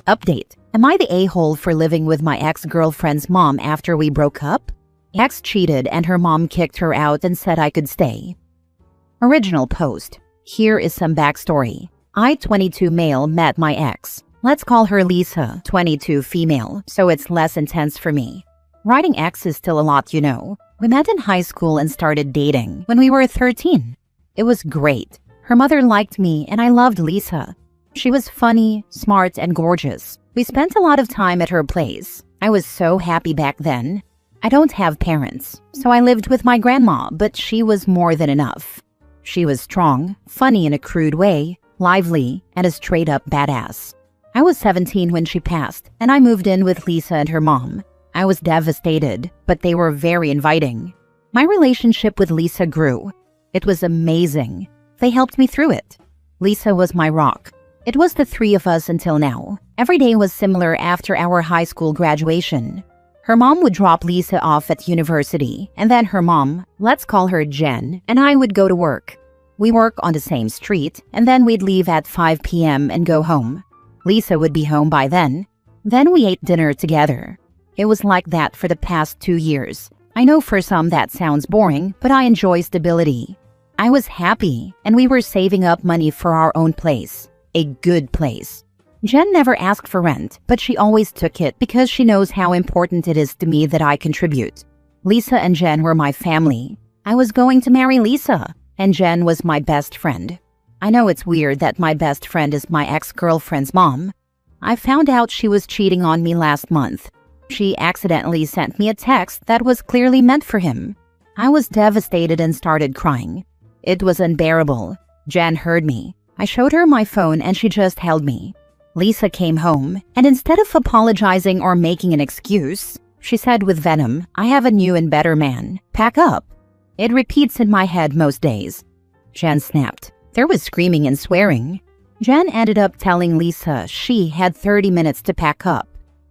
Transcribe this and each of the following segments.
Update. Am I the a-hole for living with my ex-girlfriend's mom after we broke up? Ex cheated and her mom kicked her out and said I could stay. Original post. Here is some backstory. I, 22 male, met my ex. Let's call her Lisa, 22 female, so it's less intense for me. Writing ex is still a lot, you know. We met in high school and started dating when we were 13. It was great. Her mother liked me and I loved Lisa. She was funny, smart, and gorgeous. We spent a lot of time at her place. I was so happy back then. I don't have parents, so I lived with my grandma, but she was more than enough. She was strong, funny in a crude way, lively, and a straight-up badass. I was 17 when she passed, and I moved in with Lisa and her mom. I was devastated, but they were very inviting. My relationship with Lisa grew. It was amazing. They helped me through it. Lisa was my rock. It was the three of us until now. Every day was similar after our high school graduation. Her mom would drop Lisa off at university, and then her mom, let's call her Jen, and I would go to work. We work on the same street, and then we'd leave at 5 p.m. and go home. Lisa would be home by then. Then we ate dinner together. It was like that for the past 2 years. I know for some that sounds boring, but I enjoy stability. I was happy, and we were saving up money for our own place. A good place. Jen never asked for rent, but she always took it because she knows how important it is to me that I contribute. Lisa and Jen were my family. I was going to marry Lisa, and Jen was my best friend. I know it's weird that my best friend is my ex-girlfriend's mom. I found out she was cheating on me last month. She accidentally sent me a text that was clearly meant for him. I was devastated and started crying. It was unbearable. Jen heard me. I showed her my phone and she just held me. Lisa came home, and instead of apologizing or making an excuse, she said with venom, I have a new and better man. Pack up. It repeats in my head most days. Jen snapped. There was screaming and swearing. Jen ended up telling Lisa she had 30 minutes to pack up.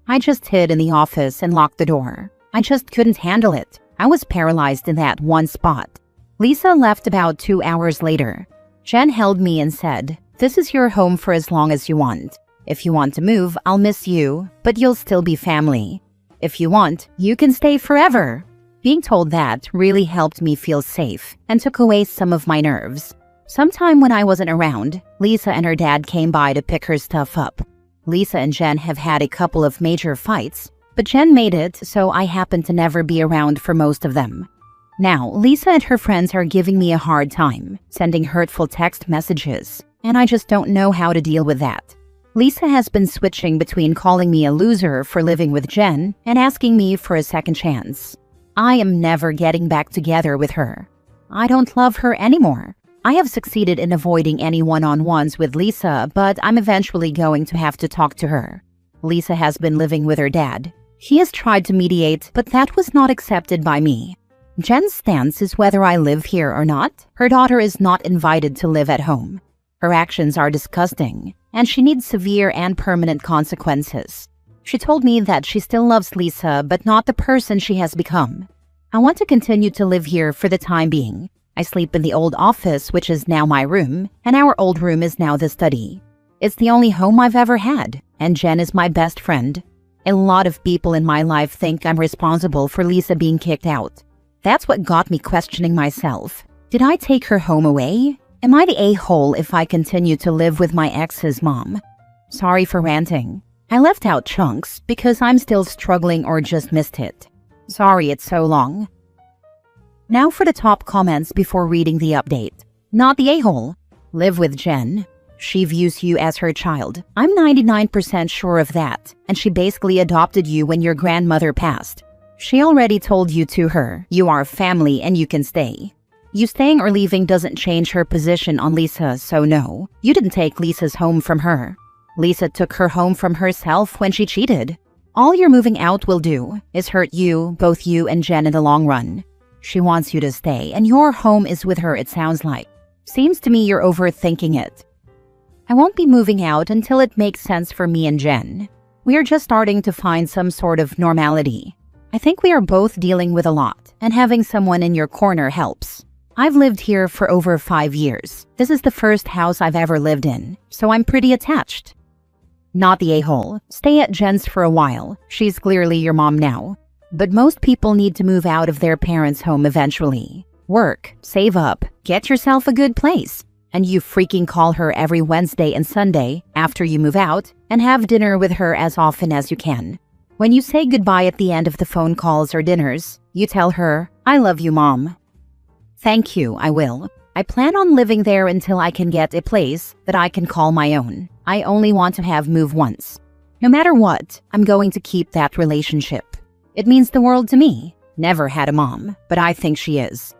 I just hid in the office and locked the door. I just couldn't handle it. I was paralyzed in that one spot. Lisa left about 2 hours later. Jen held me and said, this is your home for as long as you want. If you want to move, I'll miss you, but you'll still be family. If you want, you can stay forever. Being told that really helped me feel safe and took away some of my nerves. Sometime when I wasn't around, Lisa and her dad came by to pick her stuff up. Lisa and Jen have had a couple of major fights, but Jen made it, so I happened to never be around for most of them. Now, Lisa and her friends are giving me a hard time, sending hurtful text messages, and I just don't know how to deal with that. Lisa has been switching between calling me a loser for living with Jen and asking me for a second chance. I am never getting back together with her. I don't love her anymore. I have succeeded in avoiding any one-on-ones with Lisa, but I'm eventually going to have to talk to her. Lisa has been living with her dad. He has tried to mediate, but that was not accepted by me. Jen's stance is whether I live here or not. Her daughter is not invited to live at home. Her actions are disgusting, and she needs severe and permanent consequences. She told me that she still loves Lisa, but not the person she has become. I want to continue to live here for the time being. I sleep in the old office, which is now my room, and our old room is now the study. It's the only home I've ever had, and Jen is my best friend. A lot of people in my life think I'm responsible for Lisa being kicked out. That's what got me questioning myself. Did I take her home away? Am I the a-hole if I continue to live with my ex's mom? Sorry for ranting. I left out chunks because I'm still struggling or just missed it. Sorry it's so long. Now for the top comments before reading the update. Not the a-hole. Live with Jen. She views you as her child. I'm 99% sure of that, and she basically adopted you when your grandmother passed. She already told you to her, you are family and you can stay. You staying or leaving doesn't change her position on Lisa, so no, you didn't take Lisa's home from her. Lisa took her home from herself when she cheated. All your moving out will do is hurt you, both you and Jen in the long run. She wants you to stay, and your home is with her, it sounds like. Seems to me you're overthinking it. I won't be moving out until it makes sense for me and Jen. We are just starting to find some sort of normality. I think we are both dealing with a lot, and having someone in your corner helps. I've lived here for over 5 years. This is the first house I've ever lived in, so I'm pretty attached. Not the a-hole. Stay at Jen's for a while. She's clearly your mom now. But most people need to move out of their parents' home eventually. Work, save up, get yourself a good place. And you freaking call her every Wednesday and Sunday after you move out and have dinner with her as often as you can. When you say goodbye at the end of the phone calls or dinners, you tell her, "I love you, Mom." Thank you, I will. I plan on living there until I can get a place that I can call my own. I only want to have moved once. No matter what, I'm going to keep that relationship. It means the world to me. Never had a mom, but I think she is.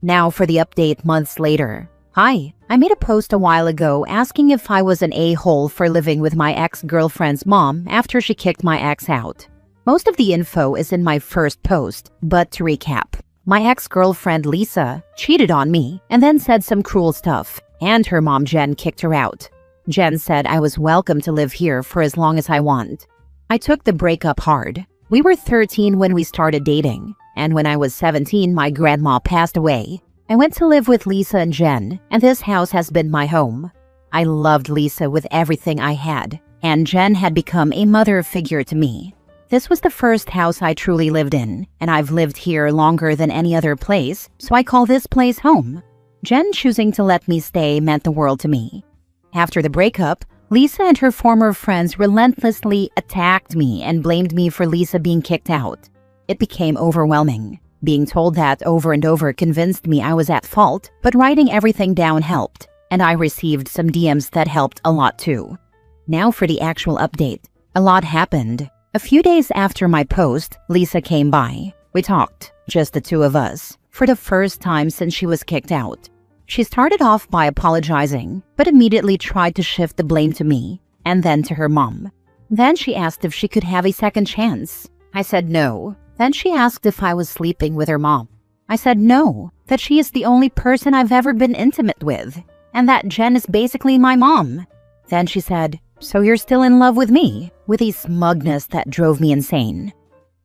Now for the update months later. Hi, I made a post a while ago asking if I was an a-hole for living with my ex-girlfriend's mom after she kicked my ex out. Most of the info is in my first post, but to recap. My ex-girlfriend Lisa cheated on me and then said some cruel stuff, and her mom Jen kicked her out. Jen said I was welcome to live here for as long as I want. I took the breakup hard. We were 13 when we started dating, and when I was 17, my grandma passed away. I went to live with Lisa and Jen, and this house has been my home. I loved Lisa with everything I had, and Jen had become a mother figure to me. This was the first house I truly lived in, and I've lived here longer than any other place, so I call this place home. Jen choosing to let me stay meant the world to me. After the breakup, Lisa and her former friends relentlessly attacked me and blamed me for Lisa being kicked out. It became overwhelming. Being told that over and over convinced me I was at fault, but writing everything down helped, and I received some DMs that helped a lot too. Now for the actual update. A lot happened. A few days after my post, Lisa came by. We talked, just the two of us, for the first time since she was kicked out. She started off by apologizing, but immediately tried to shift the blame to me, and then to her mom. Then she asked if she could have a second chance. I said no. Then she asked if I was sleeping with her mom. I said no, that she is the only person I've ever been intimate with, and that Jen is basically my mom. Then she said, "So you're still in love with me?" with a smugness that drove me insane.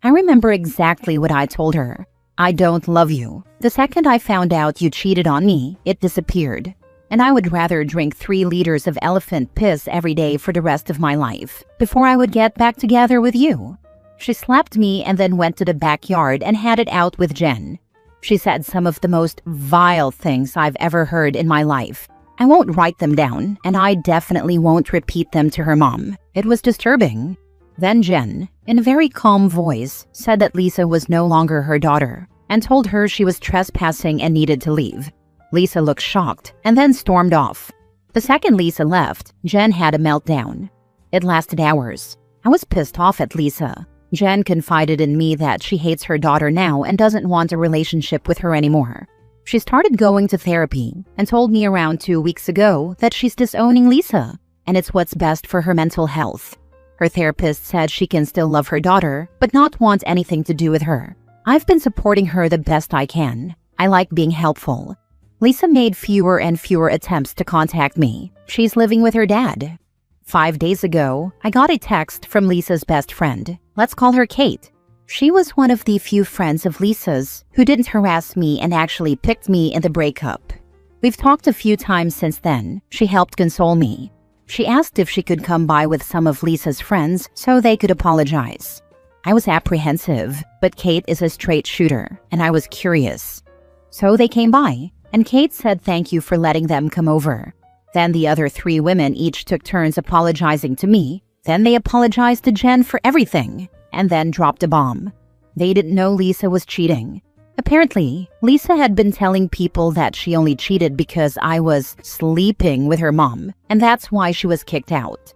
I remember exactly what I told her. "I don't love you. The second I found out you cheated on me, it disappeared. And I would rather drink 3 liters of elephant piss every day for the rest of my life before I would get back together with you." She slapped me and then went to the backyard and had it out with Jen. She said some of the most vile things I've ever heard in my life. I won't write them down, and I definitely won't repeat them to her mom. It was disturbing. Then Jen, in a very calm voice, said that Lisa was no longer her daughter and told her she was trespassing and needed to leave. Lisa looked shocked and then stormed off. The second Lisa left, Jen had a meltdown. It lasted hours. I was pissed off at Lisa. Jen confided in me that she hates her daughter now and doesn't want a relationship with her anymore. She started going to therapy and told me around 2 weeks ago that she's disowning Lisa, and it's what's best for her mental health. Her therapist said she can still love her daughter, but not want anything to do with her. I've been supporting her the best I can. I like being helpful. Lisa made fewer and fewer attempts to contact me. She's living with her dad. 5 days ago, I got a text from Lisa's best friend. Let's call her Kate. She was one of the few friends of Lisa's who didn't harass me and actually picked me in the breakup. We've talked a few times since then. She helped console me. She asked if she could come by with some of Lisa's friends so they could apologize. I was apprehensive, but Kate is a straight shooter, and I was curious. So they came by, and Kate said thank you for letting them come over. Then the other 3 women each took turns apologizing to me. Then they apologized to Jen for everything, and then dropped a bomb. They didn't know Lisa was cheating. Apparently, Lisa had been telling people that she only cheated because I was sleeping with her mom, and that's why she was kicked out.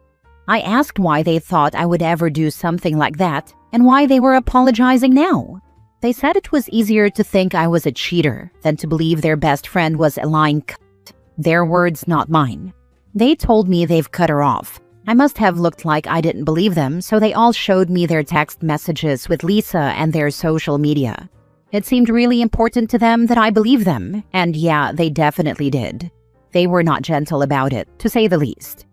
I asked why they thought I would ever do something like that, and why they were apologizing now. They said it was easier to think I was a cheater than to believe their best friend was a lying c***. Their words, not mine. They told me they've cut her off. I must have looked like I didn't believe them, so they all showed me their text messages with Lisa and their social media. It seemed really important to them that I believe them, and yeah, they definitely did. They were not gentle about it, to say the least.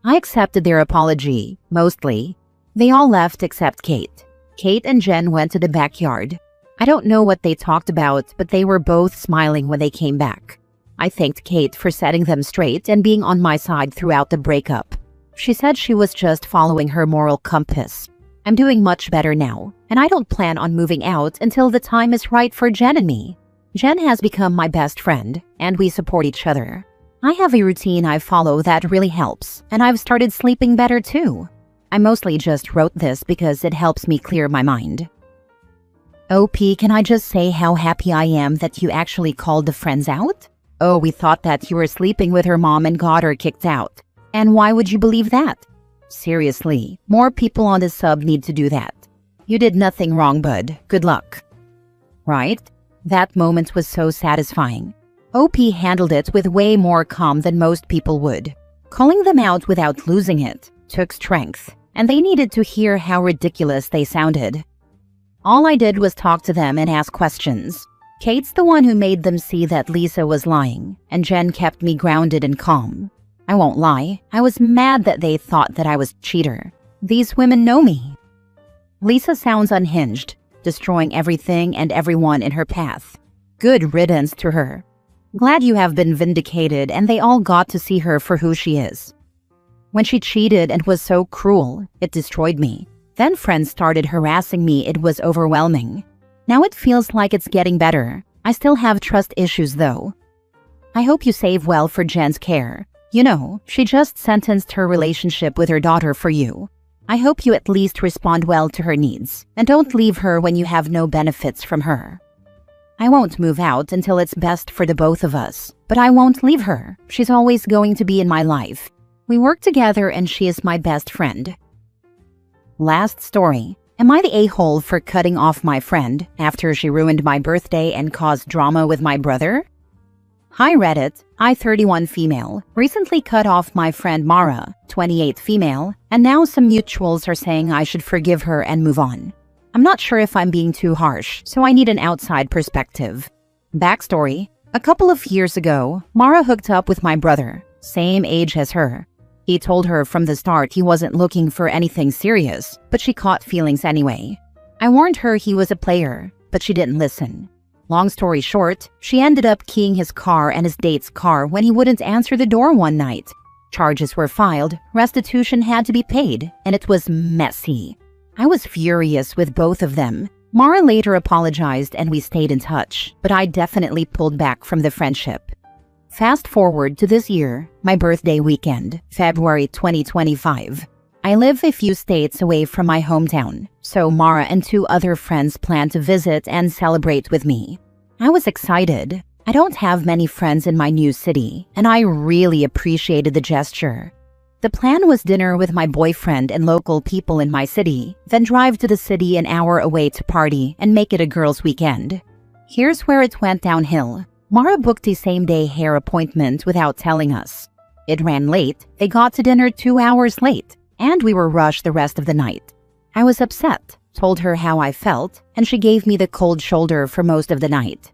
I accepted their apology, mostly. They all left except Kate. Kate and Jen went to the backyard. I don't know what they talked about, but they were both smiling when they came back. I thanked Kate for setting them straight and being on my side throughout the breakup. She said she was just following her moral compass. I'm doing much better now, and I don't plan on moving out until the time is right for Jen and me. Jen has become my best friend, and we support each other. I have a routine I follow that really helps, and I've started sleeping better too. I mostly just wrote this because it helps me clear my mind. OP, can I just say how happy I am that you actually called the friends out? Oh, we thought that you were sleeping with her mom and got her kicked out. And why would you believe that? Seriously, more people on the sub need to do that. You did nothing wrong, bud. Good luck. Right? That moment was so satisfying. OP handled it with way more calm than most people would. Calling them out without losing it took strength, and they needed to hear how ridiculous they sounded. All I did was talk to them and ask questions. Kate's the one who made them see that Lisa was lying, and Jen kept me grounded and calm. I won't lie, I was mad that they thought that I was a cheater. These women know me. Lisa sounds unhinged, destroying everything and everyone in her path. Good riddance to her. Glad you have been vindicated and they all got to see her for who she is. When she cheated and was so cruel, it destroyed me. Then friends started harassing me. It was overwhelming. Now it feels like it's getting better. I still have trust issues though. I hope you save well for Jen's care. You know, she just sentenced her relationship with her daughter for you. I hope you at least respond well to her needs, and don't leave her when you have no benefits from her. I won't move out until it's best for the both of us, but I won't leave her. She's always going to be in my life. We work together and she is my best friend. Last story. Am I the a-hole for cutting off my friend after she ruined my birthday and caused drama with my brother? Hi Reddit, I 31 female, recently cut off my friend Mara, 28 female, and now some mutuals are saying I should forgive her and move on. I'm not sure if I'm being too harsh, so I need an outside perspective. Backstory. A couple of years ago, Mara hooked up with my brother, same age as her. He told her from the start he wasn't looking for anything serious, but she caught feelings anyway. I warned her he was a player, but she didn't listen. Long story short, she ended up keying his car and his date's car when he wouldn't answer the door one night. Charges were filed, restitution had to be paid, and it was messy. I was furious with both of them. Mara later apologized and we stayed in touch, but I definitely pulled back from the friendship. Fast forward to this year, my birthday weekend, February 2025. I live a few states away from my hometown, so Mara and 2 other friends planned to visit and celebrate with me. I was excited. I don't have many friends in my new city, and I really appreciated the gesture. The plan was dinner with my boyfriend and local people in my city, then drive to the city an hour away to party and make it a girls' weekend. Here's where it went downhill. Mara booked a same-day hair appointment without telling us. It ran late, they got to dinner 2 hours late, and we were rushed the rest of the night. I was upset, told her how I felt, and she gave me the cold shoulder for most of the night.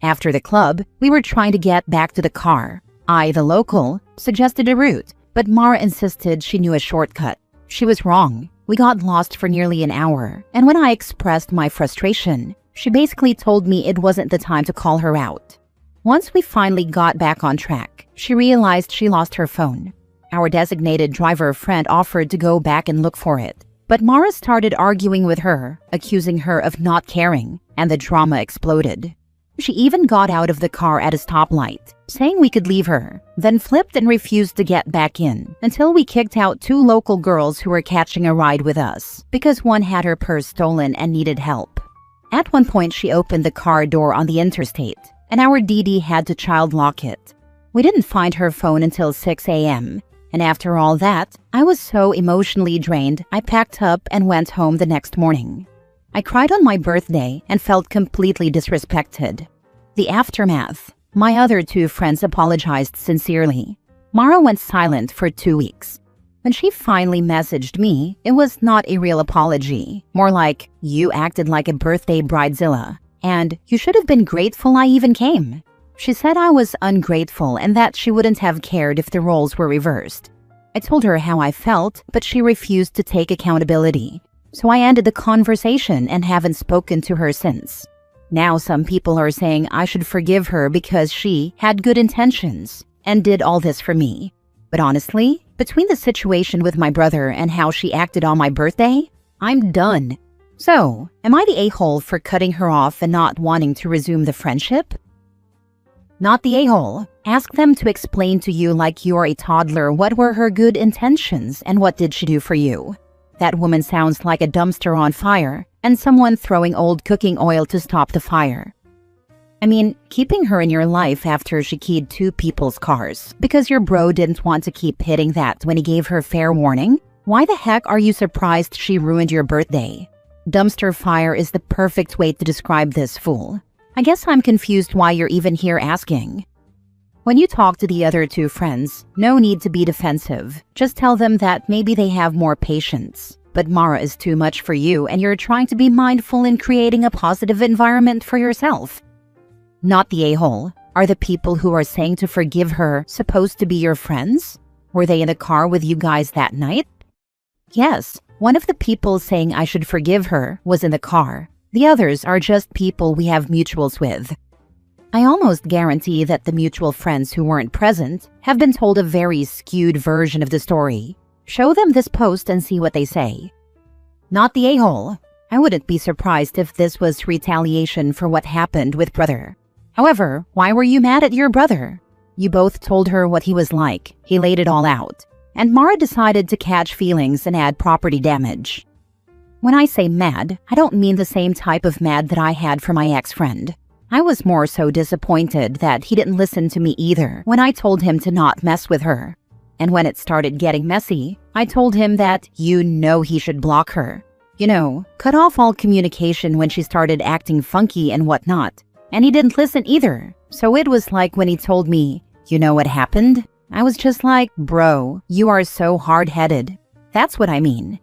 After the club, we were trying to get back to the car. I, the local, suggested a route, but Mara insisted she knew a shortcut. She was wrong. We got lost for nearly an hour, and when I expressed my frustration, she basically told me it wasn't the time to call her out. Once we finally got back on track, she realized she lost her phone. Our designated driver friend offered to go back and look for it, but Mara started arguing with her, accusing her of not caring, and the drama exploded. She even got out of the car at a stoplight, saying we could leave her, then flipped and refused to get back in until we kicked out 2 local girls who were catching a ride with us because one had her purse stolen and needed help. At one point, she opened the car door on the interstate, and our DD had to child lock it. We didn't find her phone until 6 a.m., and after all that, I was so emotionally drained, I packed up and went home the next morning. I cried on my birthday and felt completely disrespected. The aftermath. My other 2 friends apologized sincerely. Mara went silent for 2 weeks. When she finally messaged me, it was not a real apology. More like, you acted like a birthday bridezilla, and you should have been grateful I even came. She said I was ungrateful and that she wouldn't have cared if the roles were reversed. I told her how I felt, but she refused to take accountability. So I ended the conversation and haven't spoken to her since. Now some people are saying I should forgive her because she had good intentions and did all this for me. But honestly, Between the situation with my brother and how she acted on my birthday, I'm done. So, am I the a-hole for cutting her off and not wanting to resume the friendship? Not the a-hole. Ask them to explain to you like you're a toddler what were her good intentions and what did she do for you. That woman sounds like a dumpster on fire and someone throwing old cooking oil to stop the fire. I mean, keeping her in your life after she keyed 2 people's cars because your bro didn't want to keep hitting that when he gave her fair warning? Why the heck are you surprised she ruined your birthday? Dumpster fire is the perfect way to describe this fool. I guess I'm confused why you're even here asking. When you talk to the other 2 friends, no need to be defensive. Just tell them that maybe they have more patience. But Mara is too much for you and you're trying to be mindful in creating a positive environment for yourself. Not the a-hole. Are the people who are saying to forgive her supposed to be your friends? Were they in the car with you guys that night? Yes, one of the people saying I should forgive her was in the car. The others are just people we have mutuals with. I almost guarantee that the mutual friends who weren't present have been told a very skewed version of the story. Show them this post and see what they say. Not the a-hole. I wouldn't be surprised if this was retaliation for what happened with brother. However, why were you mad at your brother? You both told her what he was like. He laid it all out. And Mara decided to catch feelings and add property damage. When I say mad, I don't mean the same type of mad that I had for my ex-friend. I was more so disappointed that he didn't listen to me either when I told him to not mess with her. And when it started getting messy, I told him that he should block her. Cut off all communication when she started acting funky and whatnot. And he didn't listen either. So it was like when he told me, "You know what happened?" I was just like, "Bro, you are so hard-headed." That's what I mean.